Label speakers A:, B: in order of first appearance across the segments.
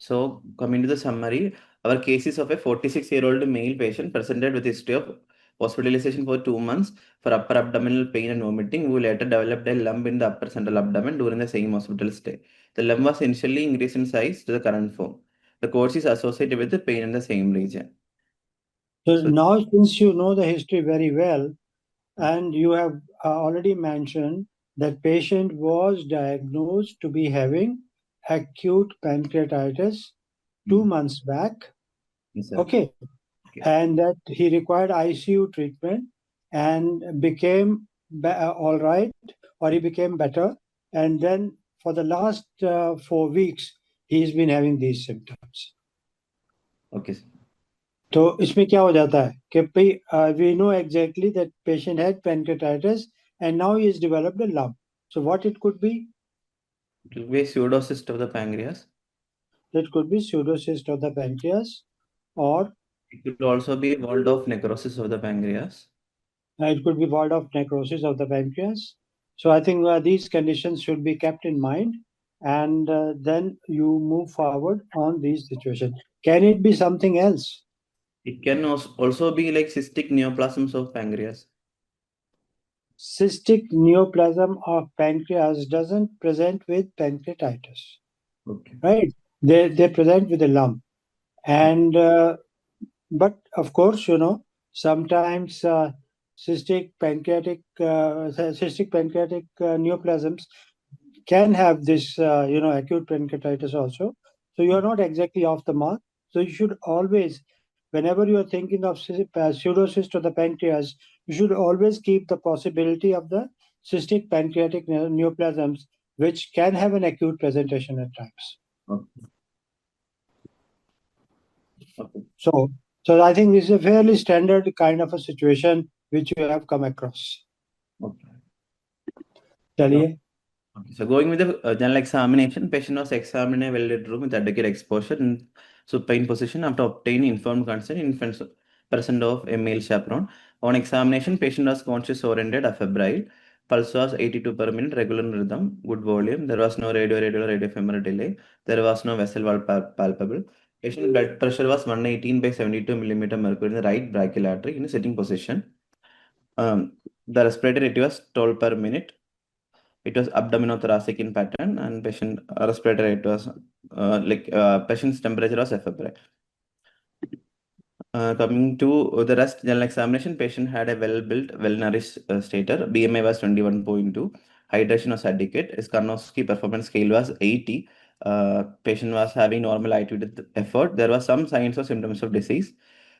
A: So, coming to the summary, our case is of a 46-year-old male patient presented with history of hospitalization for 2 months for upper abdominal pain and vomiting, who later developed a lump in the upper central abdomen during the same hospital stay. The lump was initially increased in size to the current form. The course is associated with the pain in the same region.
B: So
A: So,
B: now, since you know the history very well, and you have already mentioned that patient was diagnosed to be having acute pancreatitis 2 months back.
A: yes, sir.
B: Okay.
A: Okay.
B: And that he required ICU treatment and became all right, or he became better. And then for the last 4 weeks, he's been having these symptoms.
A: Okay, sir.
B: तो इसमें क्या हो जाता है कि भाई we know exactly that patient had pancreatitis and now he has developed a lump. So what it could be?
A: It will be a pseudocyst of the pancreas.
B: It could be pseudocyst of the pancreas, or
A: It could also be walled off necrosis of the pancreas.
B: it could be ward of necrosis of the pancreas. So I think these conditions should be kept in mind, and then you move forward on these situations. Can it be something else?
A: It can also be like cystic neoplasms of pancreas.
B: Cystic neoplasm of pancreas doesn't present with pancreatitis,
A: Okay.
B: right? They present with a lump, and but of course, sometimes cystic pancreatic neoplasms can have this, acute pancreatitis also. So you are not exactly off the mark. So you should always, whenever you are thinking of pseudocyst of the pancreas, you should always keep the possibility of the cystic pancreatic neoplasms, which can have an acute presentation at times.
A: Okay. Okay.
B: So I think this is a fairly standard kind of a situation which you have come across.
A: Okay.
B: Chaliye.
A: Okay. So going with the general examination, patient was examined in a well-lit room with adequate exposure in supine position after obtaining informed consent in presence of a male chaperone. On examination, patient was conscious oriented, afebrile. Pulse was 82 per minute, regular rhythm, good volume. There was no radiofemoral delay. There was no vessel wall palpable. Patient blood pressure was 118 by 72 millimeter mercury in the right brachial artery in a sitting position. The respiratory rate was 12 per minute. It was abdominothoracic in pattern, and patient respiratory rate was patient's temperature was febrile. Coming to the rest general examination, patient had a well-built, well-nourished stator. BMI was 21.2. Hydration was adequate. His Karnofsky performance scale was 80. Patient was having normal activity with effort. There was some signs or symptoms of disease,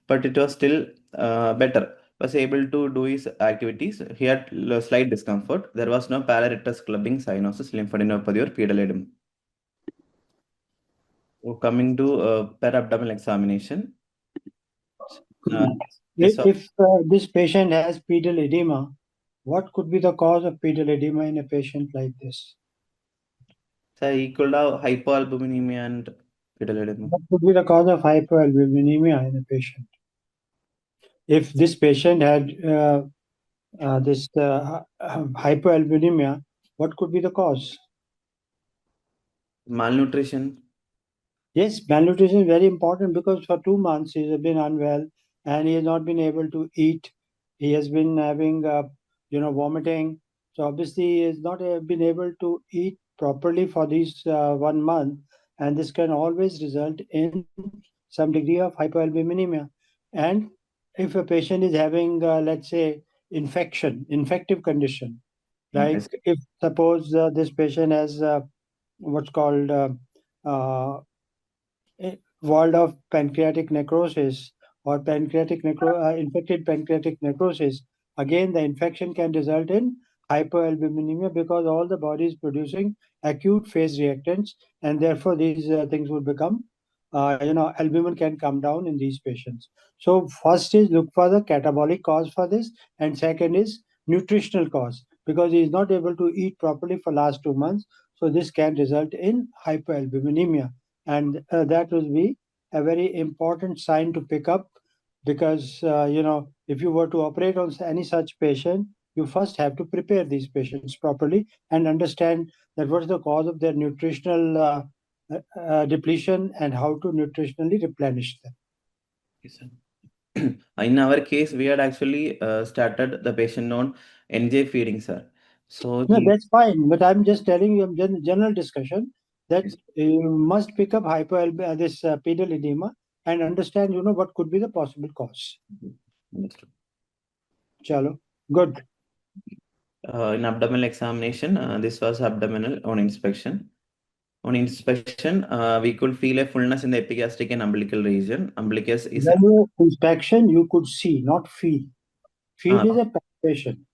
A: but it was still better. Was able to do his activities. He had slight discomfort. There was no palatal clubbing, cyanosis, lymphadenopathy, or pedal edema. Coming to per-abdominal examination.
B: If this patient has pedal edema, what could be the cause of pedal edema in a patient like this?
A: So he could have hypoalbuminemia and pedal edema.
B: What could be the cause of hypoalbuminemia in a patient? If this patient had this hypoalbuminemia, what could be the cause?
A: Malnutrition.
B: Yes, malnutrition is very important because for 2 months he has been unwell and he has not been able to eat. He has been having, vomiting. So obviously he has not been able to eat properly for these 1 month, and this can always result in some degree of hypoalbuminemia. And if a patient is having, let's say, infective condition, like
A: Yes.
B: if suppose this patient has what's called walled off pancreatic necrosis or infected pancreatic necrosis, again the infection can result in hypoalbuminemia because all the body is producing acute phase reactants, and therefore these things would become, albumin can come down in these patients. So first is look for the catabolic cause for this, and second is nutritional cause because he is not able to eat properly for last 2 months. So this can result in hypoalbuminemia, and that will be a very important sign to pick up because if you were to operate on any such patient, you first have to prepare these patients properly and understand that what is the cause of their nutritional depletion and how to nutritionally replenish them.
A: Yes, sir. In our case, we had actually started the patient on NJ feeding, sir. So
B: No,
A: he,
B: that's fine, but I'm just telling you general discussion that
A: yes,
B: you must pick up this pedal edema and understand, what could be the possible cause.
A: understood.
B: Chalo, good.
A: In abdominal examination, this was abdominal on inspection. On inspection, we could feel a fullness in the epigastric and umbilical region. Umbilicus is
B: When you inspection, you could see, not feel. Feel is a palpation.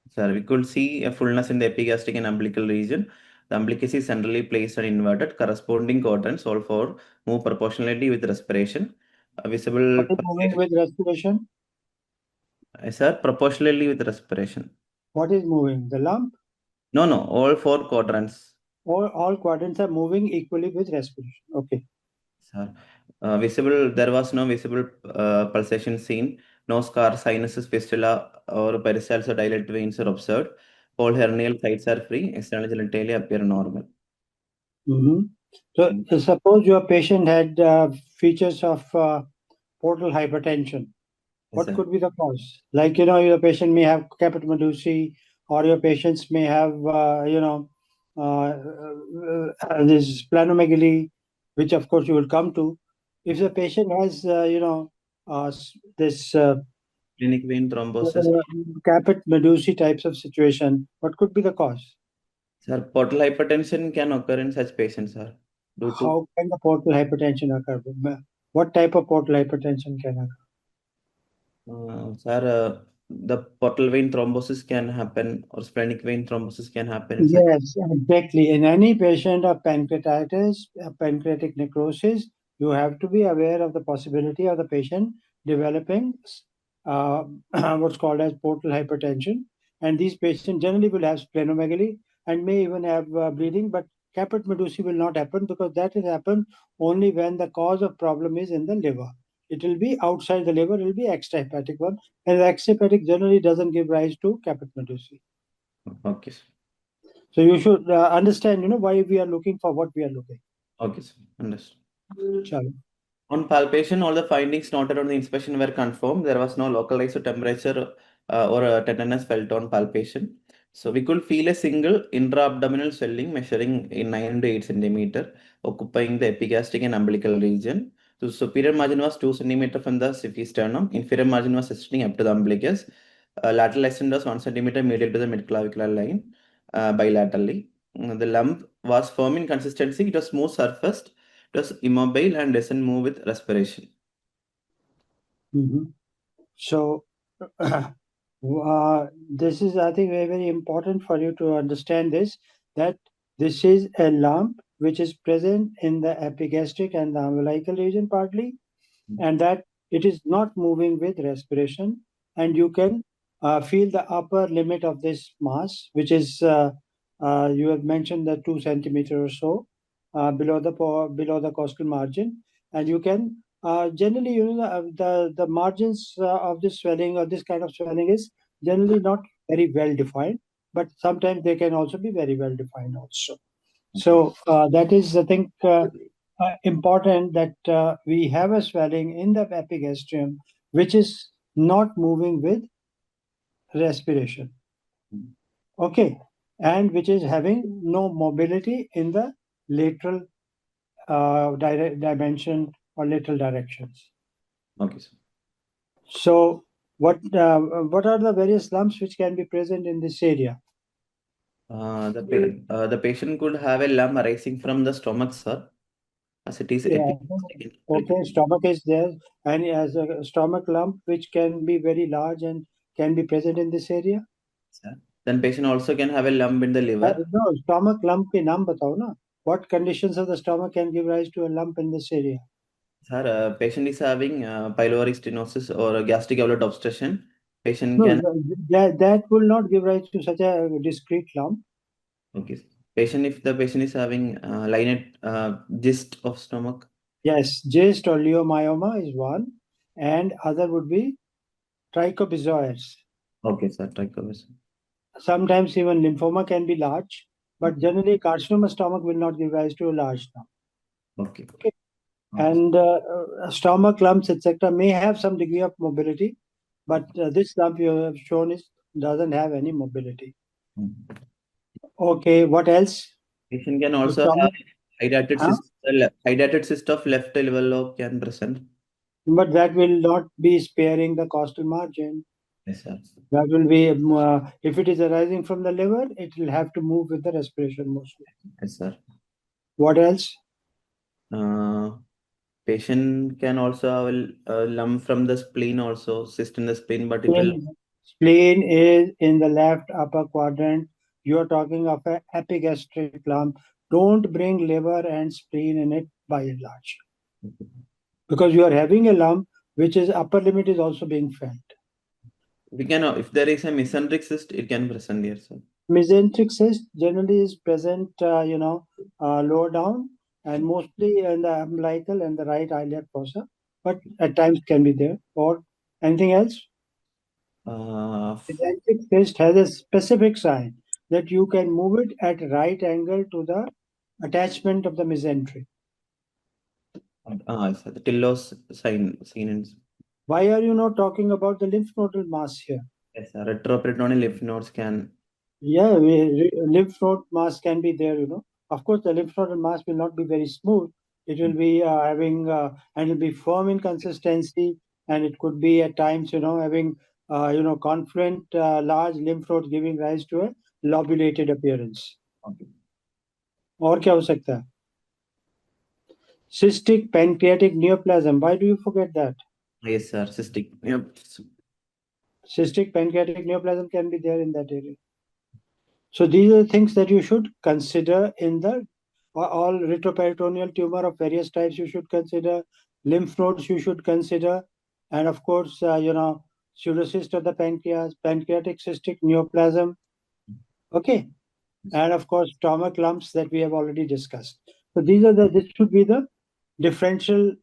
A: sir, we could see a fullness in the epigastric and umbilical region. The umbilicus is centrally placed and inverted. Corresponding quadrants, all four, move proportionally with respiration. Visible
B: What is moving with respiration?
A: sir, proportionally with respiration.
B: What is moving? The lump?
A: No, no, all four quadrants.
B: All quadrants are moving equally with respiration. Okay.
A: Sir. Visible, there was no visible pulsation seen. No scar, sinuses, fistula, or peristalsis or dilated veins are observed. All hernial sites are free. External genitalia appear normal.
B: Mm-hmm. So suppose your patient had features of portal hypertension.
A: Yes,
B: What
A: sir.
B: could be the cause? Like, your patient may have caput medusae, or your patients may have, this splenomegaly, which of course you will come to. If the patient has, this
A: Clinic vein thrombosis.
B: caput medusae types of situation, what could be the cause?
A: Sir, portal hypertension can occur in such patients, sir. Due to,
B: How can the portal hypertension occur? What type of portal hypertension can occur?
A: sir, the portal vein thrombosis can happen or splenic vein thrombosis can happen in such.
B: Yes, exactly. In any patient of pancreatitis, pancreatic necrosis, you have to be aware of the possibility of the patient developing uh, what's called as portal hypertension. And these patients generally will have splenomegaly and may even have bleeding, but caput medusae will not happen because that will happen only when the cause of problem is in the liver. It will be outside the liver, it will be extrahepatic one. And the extrahepatic generally doesn't give rise to caput medusae.
A: Okay, sir.
B: So you should understand, why we are looking for what we are looking.
A: Okay, sir. Understood.
B: Chalo.
A: On palpation, all the findings noted on the inspection were confirmed. There was no localized temperature or tenderness felt on palpation. So we could feel a single intra-abdominal swelling measuring in 9 to 8 centimeter, occupying the epigastric and umbilical region. So superior margin was 2 centimeter from the sternum. Inferior margin was extending up to the umbilicus. Lateral extent was 1 centimeter medial to the midclavicular line bilaterally. The lump was firm in consistency. It was smooth surfaced. It was immobile and doesn't move with respiration.
B: Mm-hmm. So this is, I think, very, very important for you to understand this, that this is a lump which is present in the epigastric and the umbilical region partly, and that it is not moving with respiration, and you can feel the upper limit of this mass, which is you have mentioned the 2 centimeter or so below the costal margin, and you can generally, the margins of this swelling or this kind of swelling is generally not very well defined, but sometimes they can also be very well defined also. So that is, I think, important that we have a swelling in the epigastrium which is not moving with respiration. Okay, and which is having no mobility in the lateral dimension or lateral directions.
A: Okay, sir.
B: So, what are the various lumps which can be present in this area?
A: The patient could have a lump arising from the stomach, sir, as it is
B: Yeah.
A: epigastric.
B: Okay, stomach is there, and as a stomach lump which can be very large and can be present in this area.
A: Sir. Then patient also can have a lump in the liver.
B: No, stomach lump के नाम बताओ ना. What conditions of the stomach can give rise to a lump in this area?
A: Sir, patient is having pylori stenosis or a gastric outlet obstruction. Patient
B: No,
A: can,
B: that will not give rise to such a discrete lump.
A: okay, sir. Patient, if the patient is having lineate gist of stomach.
B: Yes, GIST or leiomyoma is one, and other would be trichobizoids.
A: Okay, sir. Trichosis.
B: Sometimes even lymphoma can be large. but generally carcinoma stomach will not give rise to a large lump.
A: Okay.
B: Okay. And stomach lumps, etc., may have some degree of mobility, but this lump you have shown doesn't have any mobility. Okay, what else?
A: Patient can
B: The
A: also have
B: stomach,
A: hydrated cyst of left liver lobe can present.
B: but that will not be sparing the costal margin.
A: Yes, sir.
B: That will be, if it is arising from the liver, it will have to move with the respiration mostly.
A: Yes, sir.
B: What else?
A: Patient can also have a lump from the spleen also, cyst in the spleen, but it will.
B: Spleen is in the left upper quadrant. You are talking of an epigastric lump. Don't bring liver and spleen in it by and large, because you are having a lump which is upper limit is also being felt.
A: We can, if there is a mesenteric cyst, it can present here, sir.
B: Mesenteric cyst generally is present, lower down and mostly in the umbilical and the right iliac fossa, but at times can be there. Or anything else? Mesenteric cyst has a specific sign that you can move it at right angle to the attachment of the mesentery.
A: Sir, the Tillos sign seen in.
B: Why are you not talking about the lymph nodal mass here?
A: Yes, sir. Retroperitoneal lymph nodes can.
B: Yeah, lymph node mass can be there, Of course, the lymph nodal mass will not be very smooth. It will be having, and it will be firm in consistency, and it could be at times, having, confluent large lymph nodes giving rise to a lobulated appearance.
A: Okay.
B: और क्या हो सकता है? Cystic pancreatic neoplasm. Why do you forget that?
A: Yes, sir. Cystic. Yep.
B: Cystic pancreatic neoplasm can be there in that area. So these are the things that you should consider in the all retroperitoneal tumor of various types. You should consider lymph nodes. You should consider, and of course, pseudocyst of the pancreas, pancreatic cystic neoplasm. Okay, and of course, stomach lumps that we have already discussed. So this should be the differential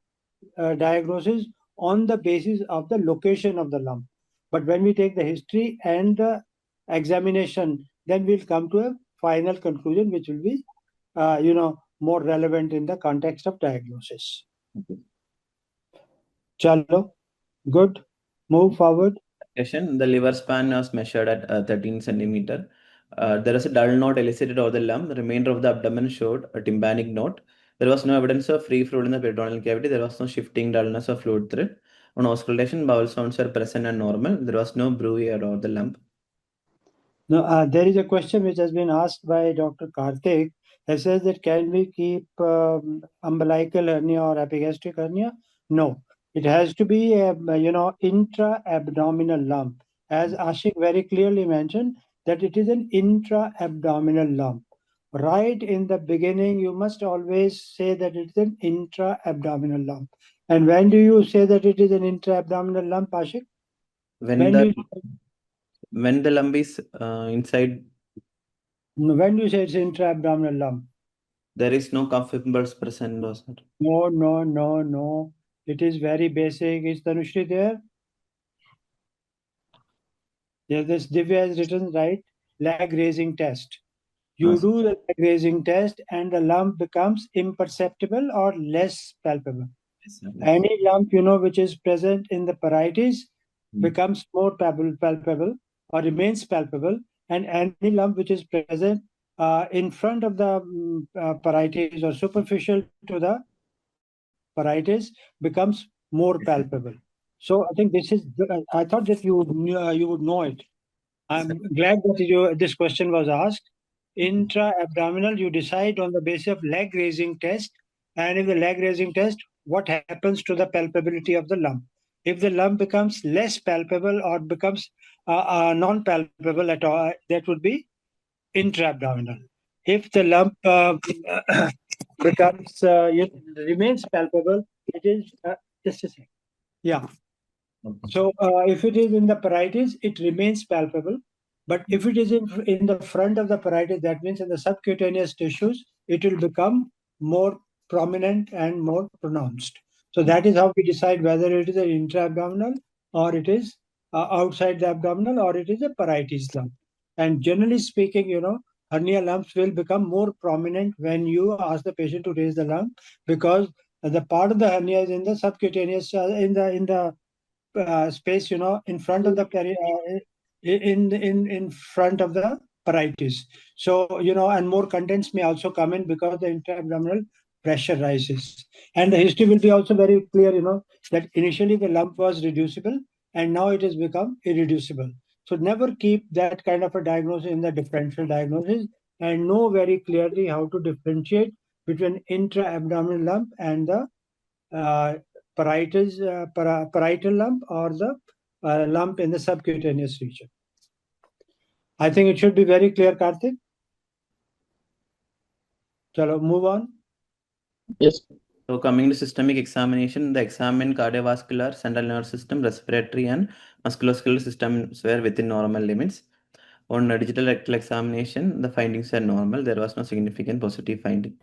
B: diagnosis on the basis of the location of the lump. But when we take the history and the examination, then we'll come to a final conclusion, which will be, more relevant in the context of diagnosis.
A: Okay.
B: Chalo, good. Move forward.
A: The liver span was measured at 13 centimeter. There was a dull knot elicited over the lump. The remainder of the abdomen showed a tympanic knot. There was no evidence of free fluid in the peritoneal cavity. There was no shifting dullness of fluid thread. On auscultation, bowel sounds were present and normal. There was no bruit over the lump.
B: Now, there is a question which has been asked by Dr. Karthik. It says that can we keep umbilical hernia or epigastric hernia? No, it has to be a intra-abdominal lump. As Ashik very clearly mentioned, that it is an intra-abdominal lump. Right in the beginning, you must always say that it's an intra-abdominal lump. And when do you say that it is an intra-abdominal lump, Ashik?
A: When the lump is inside.
B: When do you say it's intra-abdominal lump?
A: There is no cuff impulse present, sir.
B: No. It is very basic. Is Tanushri there? Yes, this Divya has written, right? Leg raising test. You do the leg raising test and the lump becomes imperceptible or less palpable.
A: Yes, sir.
B: Any lump, which is present in the parietes becomes more palpable or remains palpable, and any lump which is present in front of the parietes or superficial to the parietes becomes more palpable. So I think this is. I thought that you would know it. I'm glad that this question was asked. Intra-abdominal, you decide on the basis of leg raising test, and if the leg raising test, what happens to the palpability of the lump? If the lump becomes less palpable or becomes non-palpable at all, that would be intra-abdominal. If the lump becomes remains palpable, it is just a second. Yeah. So if it is in the parietes, it remains palpable. But if it is in the front of the parietes, that means in the subcutaneous tissues, it will become more prominent and more pronounced. So that is how we decide whether it is an intra-abdominal or it is outside the abdominal or it is a parietes lump. And generally speaking, hernia lumps will become more prominent when you ask the patient to raise the lump, because the part of the hernia is in the subcutaneous, in the space, in front of the in front of the parietis. So, and more contents may also come in because the intra-abdominal pressure rises. And the history will be also very clear, that initially the lump was reducible and now it has become irreducible. So never keep that kind of a diagnosis in the differential diagnosis, and know very clearly how to differentiate between intra-abdominal lump and the parietal lump, or the lump in the subcutaneous region. I think it should be very clear, Karthik. Chalo, move on.
C: Yes.
A: So coming to systemic examination, the examined cardiovascular, central nervous system, respiratory and musculoskeletal systems were within normal limits. On a digital rectal examination, the findings are normal. There was no significant positive finding.